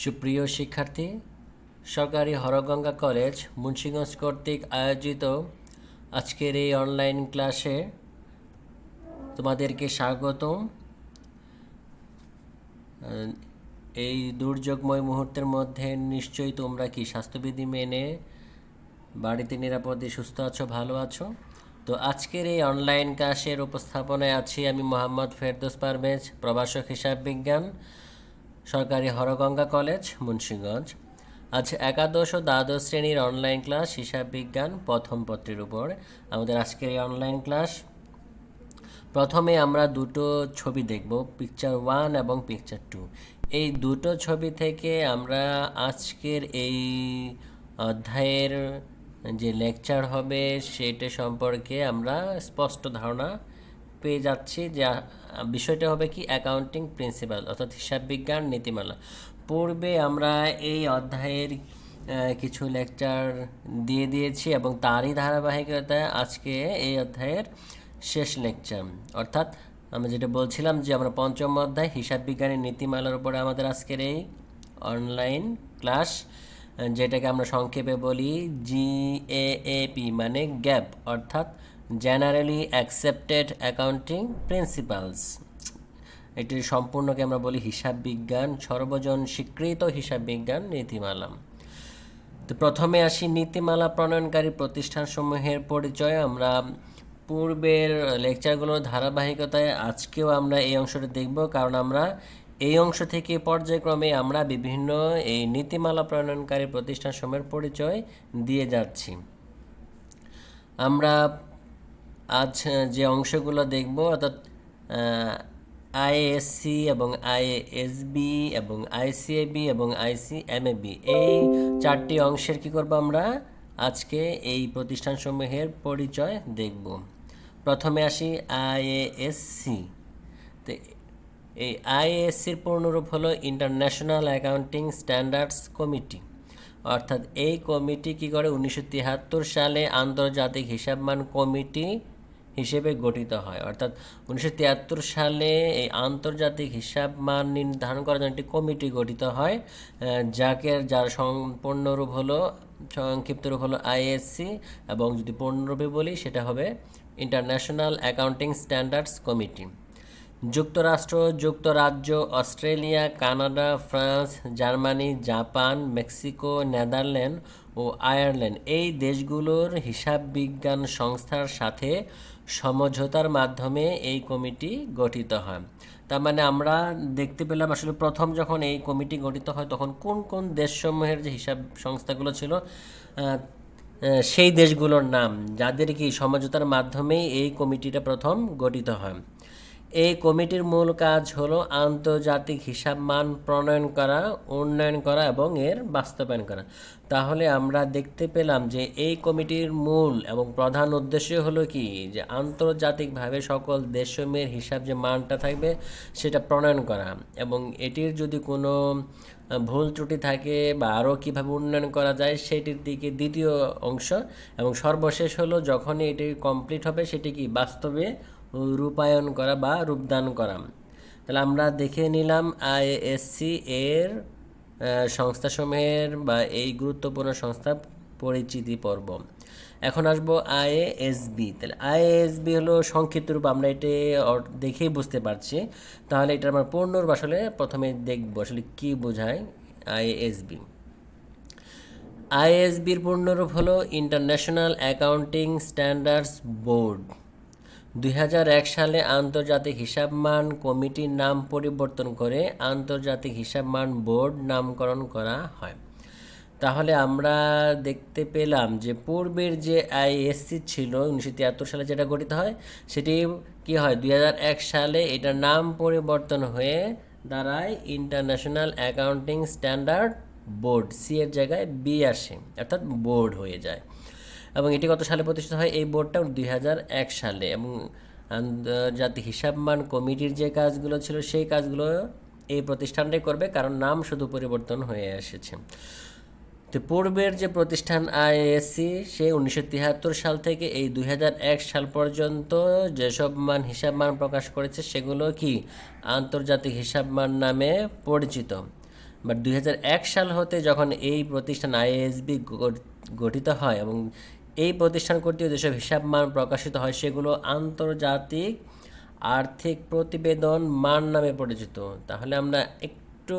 সুপ্রিয় শিক্ষার্থী, সরকারি হরগঙ্গা কলেজ মুন্সিগঞ্জ কর্তৃক আয়োজিত আজকের এই অনলাইন ক্লাসে তোমাদেরকে স্বাগতম। এই দুর্যোগময় মুহূর্তের মধ্যে নিশ্চয়ই তোমরা কি স্বাস্থ্যবিধি মেনে বাড়িতে নিরাপদে সুস্থ আছো, ভালো আছো। তো আজকের এই অনলাইন ক্লাসের উপস্থাপনায় আছি আমি মোহাম্মদ ফেরদৌস পারভেজ, প্রভাষক হিসাব বিজ্ঞান, সরকারি হরগঙ্গা কলেজ মুন্সিগঞ্জ। আজ একাদশ ও দ্বাদশ শ্রেণীর অনলাইন ক্লাস হিসাব বিজ্ঞান প্রথম পত্রের উপর আমাদের আজকের এই অনলাইন ক্লাস। প্রথমে আমরা দুটো ছবি দেখব, পিকচার 1 এবং পিকচার 2। এই দুটো ছবি থেকে আমরা আজকের এই অধ্যায়ের যে লেকচার হবে সেটা সম্পর্কে আমরা স্পষ্ট ধারণা পেয়ে যাচ্ছি। যে বিষয়টা হবে কি, অ্যাকাউন্টিং প্রিন্সিপাল অর্থাৎ হিসাব বিজ্ঞান নীতিমালা। পূর্বে আমরা এই অধ্যায়ের কিছু লেকচার দিয়ে দিয়েছি এবং তারই ধারাবাহিকতায় আজকে এই অধ্যায়ের শেষ লেকচার, অর্থাৎ আমরা যেটা বলছিলাম যে আমরা পঞ্চম অধ্যায় হিসাব বিজ্ঞানের নীতিমালার উপরে আমাদের আজকের এই অনলাইন ক্লাস, যেটাকে আমরা সংক্ষেপে বলি GAAP, মানে গ্যাপ, অর্থাৎ জেনারেলি অ্যাকসেপ্টেড অ্যাকাউন্টিং প্রিন্সিপালস। এটির সম্পূর্ণকে আমরা বলি হিসাব বিজ্ঞান, সর্বজন স্বীকৃত হিসাব বিজ্ঞান নীতিমালা। তো প্রথমে আসি নীতিমালা প্রণয়নকারী প্রতিষ্ঠানসমূহের পরিচয়। আমরা পূর্বের লেকচারগুলোর ধারাবাহিকতায় আজকেও আমরা এই অংশটা দেখব, কারণ আমরা এই অংশ থেকে পর্যায়ক্রমে আমরা বিভিন্ন এই নীতিমালা প্রণয়নকারী প্রতিষ্ঠানসমূহের পরিচয় দিয়ে যাচ্ছি। আমরা আজ যে অংশগুলো দেখব, অর্থাৎ আইএএসসি এবং আইএএসবি এবং আইসিএবি এবং আইসিএমএবি, এই চারটি অংশের কি করব, আমরা আজকে এই প্রতিষ্ঠানসমূহের পরিচয় দেখব। প্রথমে আসি আইএএসসি। তো এই আইএএসসির পূর্ণরূপ হলো ইন্টারন্যাশনাল অ্যাকাউন্টিং স্ট্যান্ডার্ডস কমিটি, অর্থাৎ এই কমিটি কি করে 1973 সালে আন্তর্জাতিক হিসাবমান কমিটি হিসেবে গঠিত হয়। অর্থাৎ 1973 সালে এই আন্তর্জাতিক হিসাবমান নির্ধারণ করার জন্য একটি কমিটি গঠিত হয়, যার সম্পূর্ণরূপ হলো, সংক্ষিপ্ত রূপ হলো আইএসসি, এবং যদি পূর্ণরূপে বলি সেটা হবে ইন্টারন্যাশনাল অ্যাকাউন্টিং স্ট্যান্ডার্ডস কমিটি। যুক্তরাষ্ট্র, যুক্তরাজ্য, Australia, Canada, France, Germany, Japan, Mexico, Netherland ও আয়ারল্যান্ড, এই দেশগুলোর হিসাব বিজ্ঞান সংস্থার সাথে সমঝোতার মাধ্যমে এই কমিটি গঠিত হয়। তার মানে আমরা দেখতে পেলাম আসলে প্রথম যখন এই কমিটি গঠিত হয় তখন কোন কোন দেশসমূহের যে হিসাব সংস্থাগুলো ছিল সেই দেশগুলোর নাম, যাদের কি সমঝোতার মাধ্যমেই এই কমিটিটা প্রথম গঠিত হয়। এই কমিটির মূল কাজ হলো আন্তর্জাতিক হিসাব মান প্রণয়ন করা, উন্নয়ন করা এবং এর বাস্তবায়ন করা। তাহলে আমরা দেখতে পেলাম যে এই কমিটির মূল এবং প্রধান উদ্দেশ্য হলো কি, যে আন্তর্জাতিকভাবে সকল দেশসমূহের হিসাব যে মানটা থাকবে সেটা প্রণয়ন করা, এবং এটির যদি কোনো ভুল ত্রুটি থাকে বা আরও কীভাবে উন্নয়ন করা যায় সেটির দিকে দ্বিতীয় অংশ, এবং সর্বশেষ হলো যখনই এটি কমপ্লিট হবে সেটি কি বাস্তবে রূপায়ণ করা বা রূপদান করা। তাহলে আমরা দেখে নিলাম আইএএসসি এর সংস্থাসমূহের বা এই গুরুত্বপূর্ণ সংস্থা পরিচিতি পর্ব। এখন আসবো আইএএসবি। তাহলে আইএএসবি হলো সংক্ষিপ্ত রূপ, আমরা এটা দেখেই বুঝতে পারছি। তাহলে এটা আমরা পূর্ণরূপ আসলে প্রথমে দেখবো আসলে কি বোঝায় আইএএসবি। আইএএসবির পূর্ণরূপ হলো ইন্টারন্যাশনাল অ্যাকাউন্টিং স্ট্যান্ডার্ডস বোর্ড। 2001 সালে আন্তর্জাতিক হিসাবমান কমিটির নাম পরিবর্তন করে আন্তর্জাতিক হিসাবমান বোর্ড নামকরণ করা হয়। তাহলে আমরা দেখতে পেলাম যে পূর্বের যে আইএসসি ছিল 1973 সালে যেটা গঠিত হয়, সেটি কি হয় 2001 সালে এটার নাম পরিবর্তন হয়ে দাঁড়ায় international accounting standard board. C এর জায়গায় বি আসে, অর্থাৎ বোর্ড হয়ে যায়। এবং এটি কত সালে প্রতিষ্ঠিত হয়? এই বোর্ডটা 2001 সালে। এবং আন্তর্জাতিক হিসাবমান কমিটির যে কাজগুলো ছিল সেই কাজগুলো এই প্রতিষ্ঠানটাই করবে, কারণ নাম শুধু পরিবর্তন হয়ে এসেছে। তো পূর্বের যে প্রতিষ্ঠান আইএসসি, সে 1973 সাল থেকে এই 2001 সাল পর্যন্ত যেসব হিসাব মান প্রকাশ করেছে সেগুলো কি আন্তর্জাতিক হিসাব মান নামে পরিচিত। বাট 2001 সাল হতে যখন এই প্রতিষ্ঠান আইএসবি গঠিত হয় এবং এই প্রতিষ্ঠান কর্তৃক যেসব হিসাব মান প্রকাশিত হয় সেগুলো আন্তর্জাতিক আর্থিক প্রতিবেদন মান নামে পরিচিত। তাহলে আমরা একটু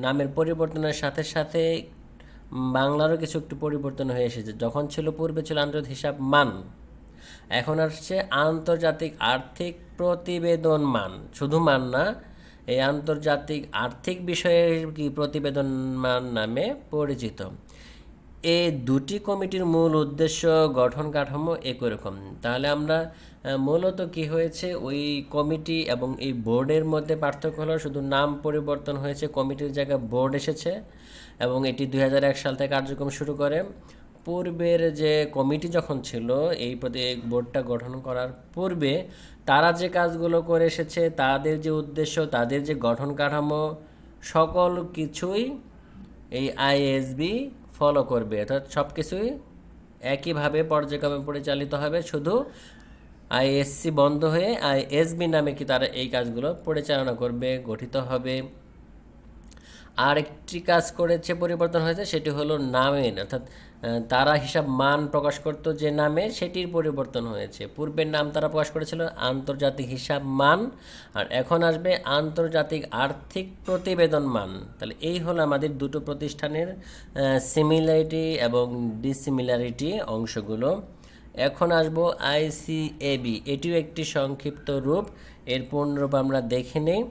নামের পরিবর্তনের সাথে সাথে বাংলারও কিছু একটু পরিবর্তন হয়ে এসেছে। যখন ছিল পূর্বে ছিল আন্তর্জাতিক হিসাব মান, এখন আসছে আন্তর্জাতিক আর্থিক প্রতিবেদন মান। শুধু মান না, এই আন্তর্জাতিক আর্থিক বিষয়ের কি প্রতিবেদন মান নামে পরিচিত। এই দুটি কমিটির মূল উদ্দেশ্য, গঠন কাঠামো একই রকম। তাহলে আমরা মূলত কি হয়েছে, ওই কমিটি এবং এই বোর্ডের মধ্যে পার্থক্য হলো শুধু নাম পরিবর্তন হয়েছে, কমিটির জায়গায় বোর্ড এসেছে এবং এটি 2001 সাল থেকে কার্যক্রম শুরু করে। পূর্বের যে কমিটি যখন ছিল, এই বোর্ডটা গঠন করার পূর্বে তারা যে কাজগুলো করে এসেছে, তাদের যে উদ্দেশ্য, তাদের যে গঠন কাঠামো, সকল কিছুই এই আইএসবি ফলো করবে। অর্থাৎ সব কিছুই একইভাবে পর্যায়ক্রমে পরিচালিত হবে, শুধু আইএসসি বন্ধ হয়ে আইএসবি নামে কি তারা এই কাজগুলো পরিচালনা করবে, গঠিত হবে। আর একটি কাজ করেছে, পরিবর্তন হয়েছে, সেটি হলো নামের। অর্থাৎ তারা হিসাব মান প্রকাশ করতো যে নামে, সেটির পরিবর্তন হয়েছে। পূর্বের নাম তারা প্রকাশ করেছিল আন্তর্জাতিক হিসাব মান, আর এখন আসবে আন্তর্জাতিক আর্থিক প্রতিবেদন মান। তাহলে এই হলো আমাদের দুটো প্রতিষ্ঠানের সিমিলারিটি এবং ডিসিমিলারিটি অংশগুলো। এখন আসবো আইসিএবি, এটিও একটি সংক্ষিপ্ত রূপ। এর পূর্ণরূপ আমরা দেখে নেই।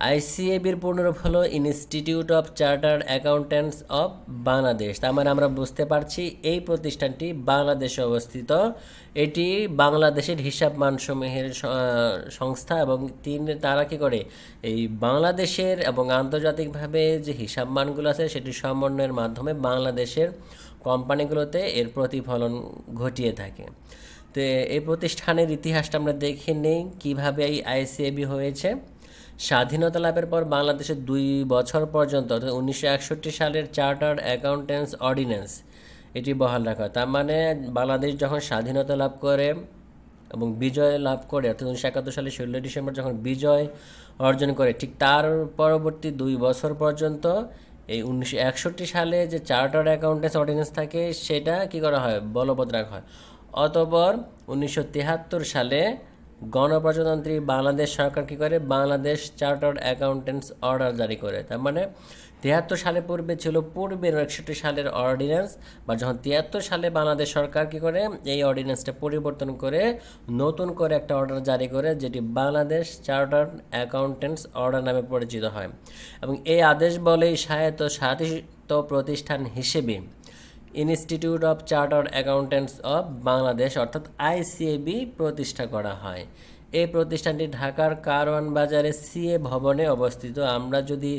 আইসিএবির পূর্ণরূপ হলো institute of chartered accountants of Bangladesh. তার মানে আমরা বুঝতে পারছি এই প্রতিষ্ঠানটি বাংলাদেশে অবস্থিত। এটি বাংলাদেশের হিসাব মানসমূহের সংস্থা এবং তারা কী করে, এই বাংলাদেশের এবং আন্তর্জাতিকভাবে যে হিসাব মানগুলো আছে সেটির সমন্বয়ের মাধ্যমে বাংলাদেশের কোম্পানিগুলোতে এর প্রতিফলন ঘটিয়ে থাকে। তো এই প্রতিষ্ঠানের ইতিহাসটা আমরা দেখে নেই কীভাবে এই আইসিএবি হয়েছে। স্বাধীনতা লাভের পর বাংলাদেশের 2 বছর পর্যন্ত, অর্থাৎ 1961 সালের চার্টার্ড অ্যাকাউন্ট্যান্টস অর্ডিন্যান্স এটি বহাল রাখা। তার মানে বাংলাদেশ যখন স্বাধীনতা লাভ করে এবং বিজয় লাভ করে, অর্থাৎ 1971 সালের 16 ডিসেম্বর যখন বিজয় অর্জন করে, ঠিক তার পরবর্তী 2 বছর পর্যন্ত এই 1961 সালে যে চার্টার্ড অ্যাকাউন্ট্যান্টস অর্ডিন্যান্স থাকে সেটা কী করা হয়, বলবৎ রাখা হয়। অতঃপর 1973 সালে গণপ্রজাতন্ত্রী বাংলাদেশ সরকার কী করে, বাংলাদেশ চার্টার্ড অ্যাকাউন্ট্যান্টস অর্ডার জারি করে। তার মানে 73 সালে পূর্বে ছিল পূর্বের 61 সালের অর্ডিন্যান্স, বা যখন 73 সালে বাংলাদেশ সরকার কী করে, এই অর্ডিন্যান্সটা পরিবর্তন করে নতুন করে একটা অর্ডার জারি করে, যেটি বাংলাদেশ চার্টার্ড অ্যাকাউন্ট্যান্টস অর্ডার নামে পরিচিত হয়। এবং এই আদেশ বলেই স্বায়ত্তশাসিত প্রতিষ্ঠান হিসেবে institute of chartered accountants of Bangladesh অর্থাৎ আইসিএবি প্রতিষ্ঠা করা হয়। এই প্রতিষ্ঠানটি ঢাকার কারওয়ান বাজারে সিএ ভবনে অবস্থিত। আমরা যদি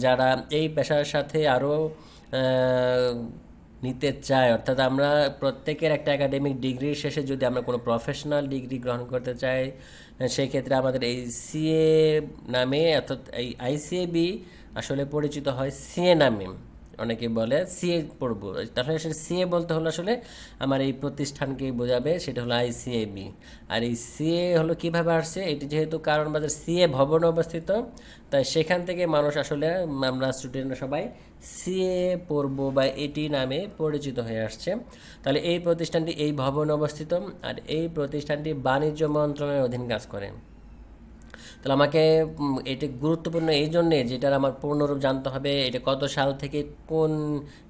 যারা এই পেশার সাথে আরও নিতে চাই, অর্থাৎ আমরা প্রত্যেকের একটা একাডেমিক ডিগ্রির শেষে যদি আমরা কোনো প্রফেশনাল ডিগ্রি গ্রহণ করতে চাই, সেই ক্ষেত্রে আমাদের এই সিএ নামে, অর্থাৎ এই আইসিএবি আসলে পরিচিত হয় সিএ নামে। অনেকে বলে সিএ পড়ব, তাহলে সেটা সিএ বলতে হলো আসলে আমার এই প্রতিষ্ঠানকে বোঝাবে, সেটা হলো আইসিএবি। আর এই সিএ হলো কীভাবে আসছে, এটি যেহেতু কারণ বাজার সিএ ভবন অবস্থিত, তাই সেখান থেকে মানুষ আসলে আমরা স্টুডেন্টরা সবাই সিএ পড়ব বা এটি নামে পরিচিত হয়ে আসছে। তাহলে এই প্রতিষ্ঠানটি এই ভবন অবস্থিত, আর এই প্রতিষ্ঠানটি বাণিজ্য মন্ত্রণালয়ের অধীন কাজ করে। তাহলে আমাকে এটি গুরুত্বপূর্ণ এই জন্যে, যেটার আমার পূর্ণরূপ জানতে হবে, এটা কত সাল থেকে কোন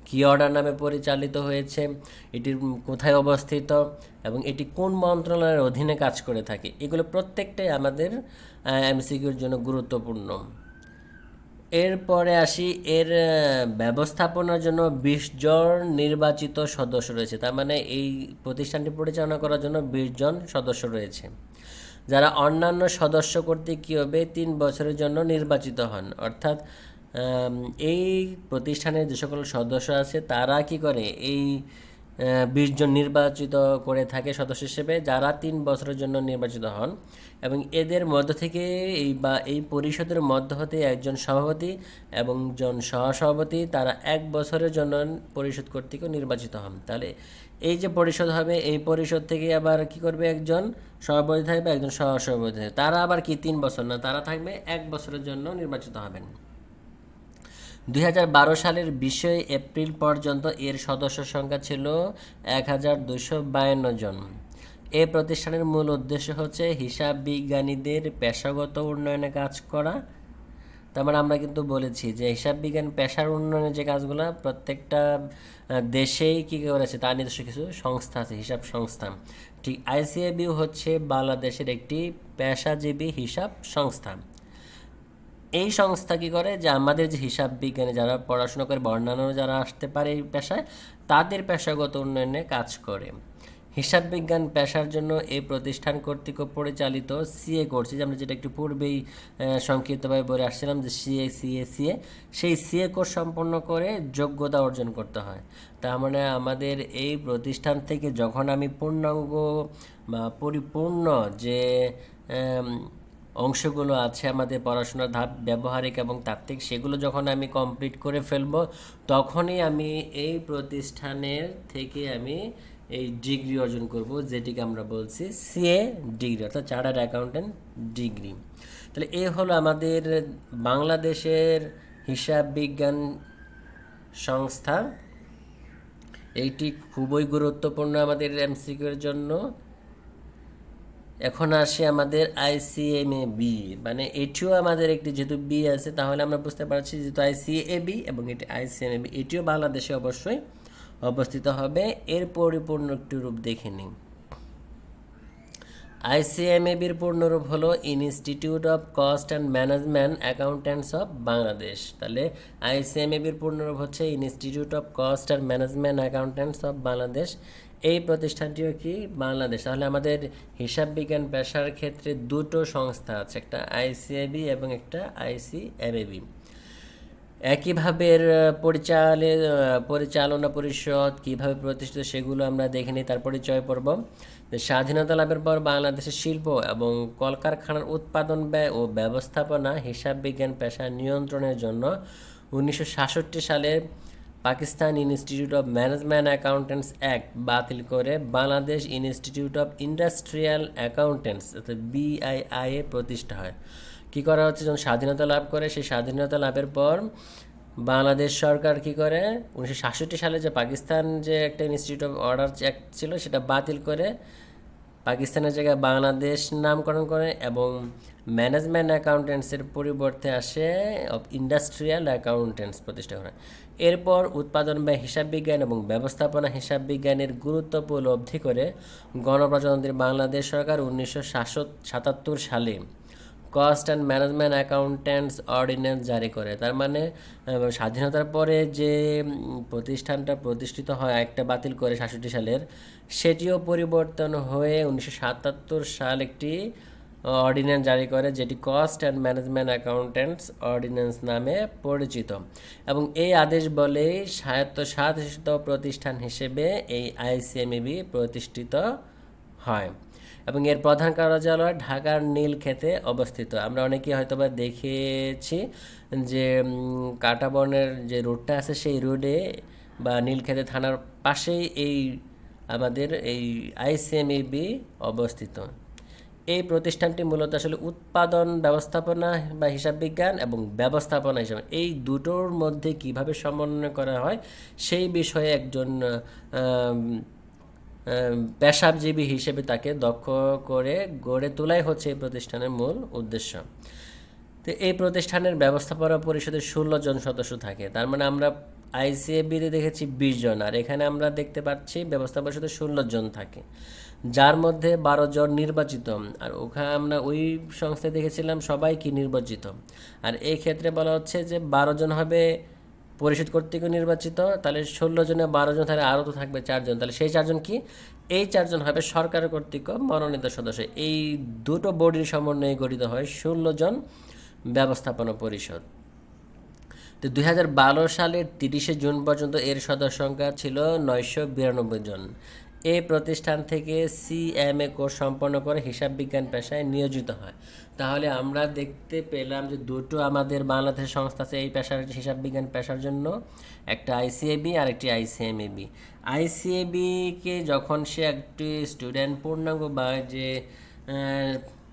কি অর্ডার নামে পরিচালিত হয়েছে, এটির কোথায় অবস্থিত এবং এটি কোন মন্ত্রণালয়ের অধীনে কাজ করে থাকে, এগুলো প্রত্যেকটাই আমাদের এমসিকিউর জন্য গুরুত্বপূর্ণ। এরপরে আসি, এর ব্যবস্থাপনার জন্য 20 জন নির্বাচিত সদস্য রয়েছে। তার মানে এই প্রতিষ্ঠানটি পরিচালনা করার জন্য 20 জন সদস্য রয়েছে, যারা অন্যান্য সদস্য কর্তৃক কী হবে 3 বছরের জন্য নির্বাচিত হন। অর্থাৎ এই প্রতিষ্ঠানের যে সকল সদস্য আছে তারা কি করে, এই 20 জন নির্বাচিত করে থাকে সদস্য হিসেবে, যারা 3 বছরের জন্য নির্বাচিত হন। এবং এদের মধ্য থেকে এই পরিষদের মধ্য হতে একজন সভাপতি এবং জন সহসভাপতি, তারা 1 বছরের জন্য পরিষদ কর্তৃক নির্বাচিত হন। তাহলে এই যে পরিষদ হবে, এই পরিষদ থেকে আবার কি করবে, একজন সভাপতি থাকবে, একজন সহসভাপতি থাকবে। তারা আবার কি 3 বছর না, তারা থাকবে 1 বছরের জন্য নির্বাচিত হবেন। সালের 20 এপ্রিল পর্যন্ত এর সদস্য সংখ্যা ছিল 1252 জন। এ প্রতিষ্ঠানের মূল উদ্দেশ্য হচ্ছে হিসাব বিজ্ঞানীদের পেশাগত উন্নয়নে কাজ করা। তার মানে আমরা কিন্তু বলেছি যে হিসাব বিজ্ঞান পেশার উন্নয়নের যে কাজগুলো প্রত্যেকটা দেশেই কী করেছে তার নিজস্ব কিছু সংস্থা আছে, হিসাব সংস্থা। ঠিক আইসিএবিও হচ্ছে বাংলাদেশের একটি পেশাজীবী হিসাব সংস্থা। এই সংস্থা কী করে যে আমাদের যে হিসাব বিজ্ঞানে যারা পড়াশোনা করে বর্ণানো যারা আসতে পারে এই পেশায় তাদের পেশাগত উন্নয়নে কাজ করে। হিসাব বিজ্ঞান পেশার জন্য এই প্রতিষ্ঠান কর্তৃক পরিচালিত সিএ কোর্স, যে আমরা যেটা একটু পূর্বেই সংক্ষিপ্তভাবে বলে আসছিলাম যে সিএ, সেই সিএ কোর্স সম্পন্ন করে যোগ্যতা অর্জন করতে হয়। তার মানে আমাদের এই প্রতিষ্ঠান থেকে যখন আমি পূর্ণাঙ্গ বা পরিপূর্ণ যে অংশগুলো আছে আমাদের পড়াশোনার ধাপ ব্যবহারিক এবং তাত্ত্বিক, সেগুলো যখন আমি কমপ্লিট করে ফেলব তখনই আমি এই প্রতিষ্ঠানের থেকে আমি এই ডিগ্রি অর্জন করব, যেটিকে আমরা বলছি সিএ ডিগ্রি, অর্থাৎ চার্টার্ড অ্যাকাউন্ট্যান্ট ডিগ্রি। তাহলে এ হলো আমাদের বাংলাদেশের হিসাব বিজ্ঞান সংস্থা। এইটি খুবই গুরুত্বপূর্ণ আমাদের এমসিকিউর জন্য। এখন আসে আমাদের আইসিএমএবি, মানে এটিও আমাদের একটি, যেহেতু বি আছে তাহলে আমরা বুঝতে পারছি যেহেতু আইসিএবি এবং এটি আইসিএমএবি, এটিও বাংলাদেশে অবশ্যই অবস্থিত হবে। এর পরিপূর্ণ একটি রূপ দেখে নিই। আইসিএমএবির পূর্ণরূপ হলো institute of cost and management accountants of Bangladesh. তাহলে আইসিএমএবির পূর্ণরূপ হচ্ছে institute of cost and management accountants of Bangladesh. এই প্রতিষ্ঠানটিও কি বাংলাদেশ। তাহলে আমাদের হিসাব বিজ্ঞান পেশার ক্ষেত্রে দুটো সংস্থা আছে, একটা আইসিএবি এবং একটা আইসিএমএবি। একইভাবে এর পরিচালনা পরিষদ কীভাবে প্রতিষ্ঠিত সেগুলো আমরা দেখে নিই, তার পরিচয় পর্ব। স্বাধীনতা লাভের পর বাংলাদেশের শিল্প এবং কলকারখানার উৎপাদন ব্যয় ও ব্যবস্থাপনা হিসাব বিজ্ঞান পেশা নিয়ন্ত্রণের জন্য 1966 সালে Pakistan institute of management accountants act বাতিল করে Bangladesh institute of industrial accountants অর্থাৎ বিআইআইএ প্রতিষ্ঠা হয়। কী করা হচ্ছে, যখন স্বাধীনতা লাভ করে সেই স্বাধীনতা লাভের পর বাংলাদেশ সরকার কি করে 1966 সালে যে পাকিস্তান যে একটা ইনস্টিটিউট অফ অর্ডার অ্যাক্ট ছিল সেটা বাতিল করে পাকিস্তানের জায়গায় বাংলাদেশ নামকরণ করে এবং ম্যানেজমেন্ট অ্যাকাউন্ট্যান্টসের পরিবর্তে আসে অফ ইন্ডাস্ট্রিয়াল অ্যাকাউন্ট্যান্টস প্রতিষ্ঠা করে। এরপর উৎপাদন ব্যয় হিসাব বিজ্ঞান এবং ব্যবস্থাপনা হিসাব বিজ্ঞানের গুরুত্ব উপলব্ধি করে গণপ্রজাতন্ত্রী বাংলাদেশ সরকার 1977 সালে cost and management accountants ordinance জারি করে। তার মানে স্বাধীনতার পরে যে প্রতিষ্ঠানটা প্রতিষ্ঠিত হয় একটা বাতিল করে 67 সালের, সেটিও পরিবর্তন হয়ে 1977 সাল একটি অর্ডিন্যান্স জারি করে, যেটি cost and management accountants ordinance নামে পরিচিত। এবং এই আদেশ বলেই স্বায়ত্তশাসিত প্রতিষ্ঠান হিসেবে এই আইসিএমইবি প্রতিষ্ঠিত হয় এবং এর প্রধান কার্যালয় ঢাকার নীলক্ষেতে অবস্থিত। আমরা অনেকেই হয়তোবা দেখেছি যে কাঁটাবনের যে রোডটা আছে সেই রোডে বা নীলক্ষেতে থানার পাশেই এই আমাদের এই আইসিএমইবি অবস্থিত। এই প্রতিষ্ঠানটি মূলত আসলে উৎপাদন ব্যবস্থাপনা বা হিসাব বিজ্ঞান এবং ব্যবস্থাপনা হিসাবে এই দুটোর মধ্যে কিভাবে সমন্বয় করা হয় সেই বিষয়ে একজন পেশাজীবী হিসেবে তাকে দক্ষ করে গড়ে তোলাই হচ্ছে এই প্রতিষ্ঠানের মূল উদ্দেশ্য। তো এই প্রতিষ্ঠানের ব্যবস্থাপনা পরিষদের 16 জন সদস্য থাকে। তার মানে আমরা আইসিএবিতে দেখেছি 20 জন, আর এখানে আমরা দেখতে পাচ্ছি ব্যবস্থাপনা পরিষদের 16 জন থাকে, যার মধ্যে 12 জন নির্বাচিত। আর ওখানে আমরা ওই সংস্থায় দেখেছিলাম সবাই কি নির্বাচিত। আর এই ক্ষেত্রে বলা হচ্ছে যে 12 জন হবে পরিষদ কর্তৃক নির্বাচিত, তাহলে 16 জনে 12 জন, তাহলে আরও তো থাকবে 4 জন, তাহলে সেই 4 জন কি, এই 4 জন হবে সরকার কর্তৃক মনোনীত সদস্য। এই দুটো বডির সমন্বয়ে গঠিত হয় 16 জন ব্যবস্থাপনা পরিষদ। তো 2012 সালের 30 জুন পর্যন্ত এর সদস্য সংখ্যা ছিল 992 জন। এই প্রতিষ্ঠান থেকে সিএমএ কোর্স সম্পন্ন করে হিসাব বিজ্ঞান পেশায় নিয়োজিত হয়। তাহলে আমরা দেখতে পেলাম যে দুটো আমাদের বাংলাদেশের সংস্থা আছে এই পেশার, হিসাব বিজ্ঞান পেশার জন্য, একটা আইসিএবি আর একটি আইসিএমএবি। আইসিএবিকে যখন সে একটি স্টুডেন্ট পূর্ণাঙ্গ বা যে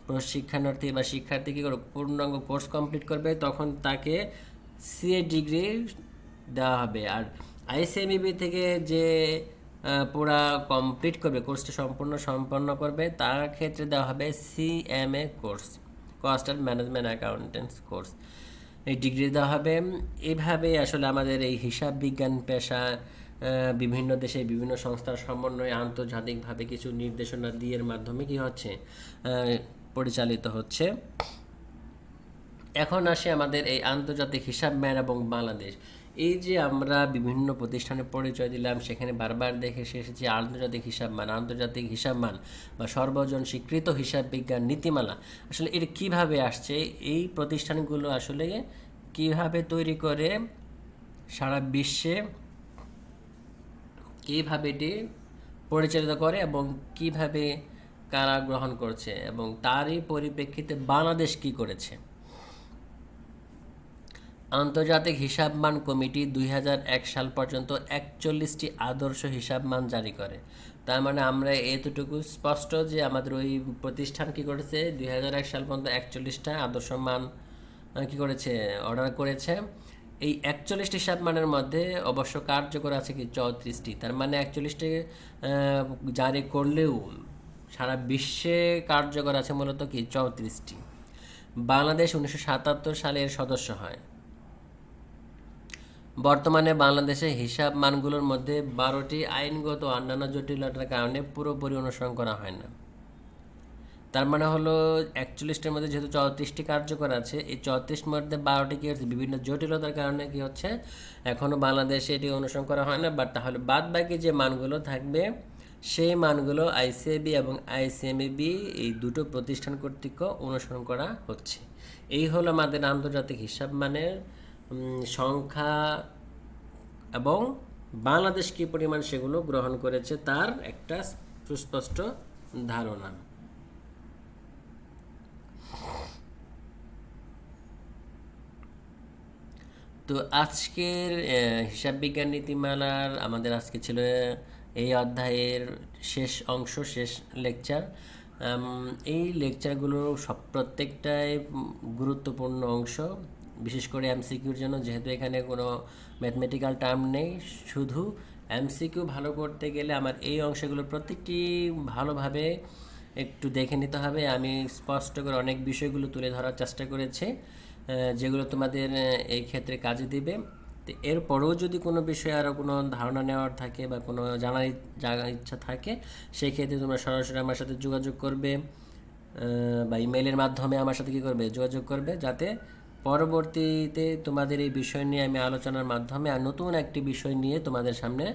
প্রশিক্ষণার্থী বা শিক্ষার্থী কী করে পূর্ণাঙ্গ কোর্স কমপ্লিট করবে তখন তাকে সিএ ডিগ্রি দেওয়া হবে। আর আইসিএমইবি থেকে যে পুরা কমপ্লিট করবে, কোর্সটা সম্পন্ন করবে, তার ক্ষেত্রে দেওয়া হবে CMA course, cost and management accountants course. এই ডিগ্রি দেওয়া হবে। এভাবে আসলে আমাদের এই হিসাব বিজ্ঞান পেশা বিভিন্ন দেশে বিভিন্ন সংস্থার সমন্বয়ে আন্তর্জাতিকভাবে কিছু নির্দেশনা দিয়ে মাধ্যমে কি হচ্ছে, পরিচালিত হচ্ছে। এখন আসে আমাদের এই আন্তর্জাতিক হিসাব ম্যান এবং বাংলাদেশ। এই যে আমরা বিভিন্ন প্রতিষ্ঠানের পরিচয় দিলাম, সেখানে বারবার দেখে এসেছি আন্তর্জাতিক হিসাব মান বা সর্বজন স্বীকৃত হিসাব বিজ্ঞান নীতিমালা। আসলে এটা কিভাবে আসছে, এই প্রতিষ্ঠানগুলো আসলে কিভাবে তৈরি করে, সারা বিশ্বে কীভাবে এটি পরিচালিত করে এবং কিভাবে কারা গ্রহণ করছে, এবং তারই পরিপ্রেক্ষিতে বাংলাদেশ কি করেছে। আন্তর্জাতিক হিসাবমান কমিটি 2001 সাল পর্যন্ত 41টি আদর্শ হিসাবমান জারি করে। তার মানে আমরা এতটুকু স্পষ্ট যে আমাদের ওই প্রতিষ্ঠান কি করেছে, 2001 সাল পর্যন্ত 41টা আদর্শ মান কি করেছে, অর্ডার করেছে। এই 41টি হিসাবমানের মধ্যে অবশ্য কার্যকর আছে কি 34টি। তার মানে 41টি জারি করলেও সারা বিশ্বে কার্যকর আছে মূলত কি 34টি। বাংলাদেশ 1977 সালে এর সদস্য হয়। বর্তমানে বাংলাদেশে হিসাব মানগুলোর মধ্যে 12টি আইনগত অন্যান্য জটিলতার কারণে পুরোপুরি অনুসরণ করা হয় না। তার মানে হলো 41টার মধ্যে যেহেতু 34টি কার্যকর আছে, এই 34টির মধ্যে 12টি কি হচ্ছে, বিভিন্ন জটিলতার কারণে কি হচ্ছে, এখনও বাংলাদেশে এটি অনুসরণ করা হয় না। বাট তাহলে বাদ বাকি যে মানগুলো থাকবে, সেই মানগুলো আইসিএবি এবং আইসিএমইবি এই দুটো প্রতিষ্ঠান কর্তৃক অনুসরণ করা হচ্ছে। এই হলো আমাদের আন্তর্জাতিক হিসাব মানের সংখ্যা এবং বাংলাদেশ কী পরিমাণ সেগুলো গ্রহণ করেছে তার একটা সুস্পষ্ট ধারণা। তো আজকের হিসাব বিজ্ঞান নীতিমালার আমাদের আজকে ছিল এই অধ্যায়ের শেষ অংশ, শেষ লেকচার। এই লেকচারগুলোর প্রত্যেকটাই গুরুত্বপূর্ণ অংশ, বিশেষ করে এমসিকিউর জন্য, যেহেতু এখানে কোনো ম্যাথমেটিক্যাল টার্ম নেই। শুধু এমসিকিউ ভালো করতে গেলে আমার এই অংশগুলো প্রত্যেকটি ভালোভাবে একটু দেখে নিতে হবে। আমি স্পষ্ট করে অনেক বিষয়গুলো তুলে ধরার চেষ্টা করেছি, যেগুলো তোমাদের এই ক্ষেত্রে কাজে দিবে। তো এরপরেও যদি কোনো বিষয়ে আরও কোনো ধারণা নেওয়ার থাকে বা কোনো জানার ইচ্ছা থাকে, সেই ক্ষেত্রে তোমরা সরাসরি আমার সাথে যোগাযোগ করবে বা ইমেইলের মাধ্যমে আমার সাথে কী করবে, যোগাযোগ করবে, যাতে পরবর্তীতে তোমাদের এই বিষয় নিয়ে আমি আলোচনার মাধ্যমে আর নতুন একটি বিষয় নিয়ে তোমাদের সামনে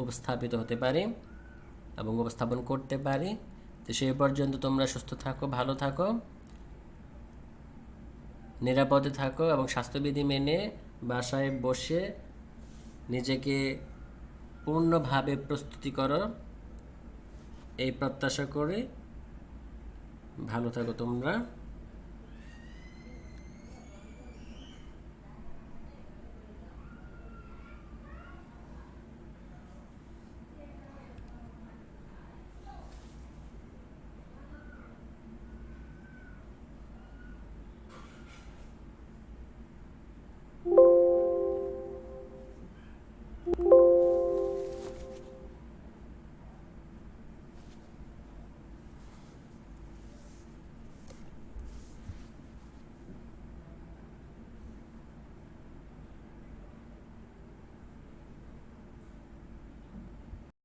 উপস্থাপিত হতে পারি এবং উপস্থাপন করতে পারি। তো সেই পর্যন্ত তোমরা সুস্থ থাকো, ভালো থাকো, নিরাপদে থাকো এবং স্বাস্থ্যবিধি মেনে বাসায় বসে নিজেকে পূর্ণভাবে প্রস্তুতি করো, এই প্রত্যাশা করে ভালো থাকো তোমরা।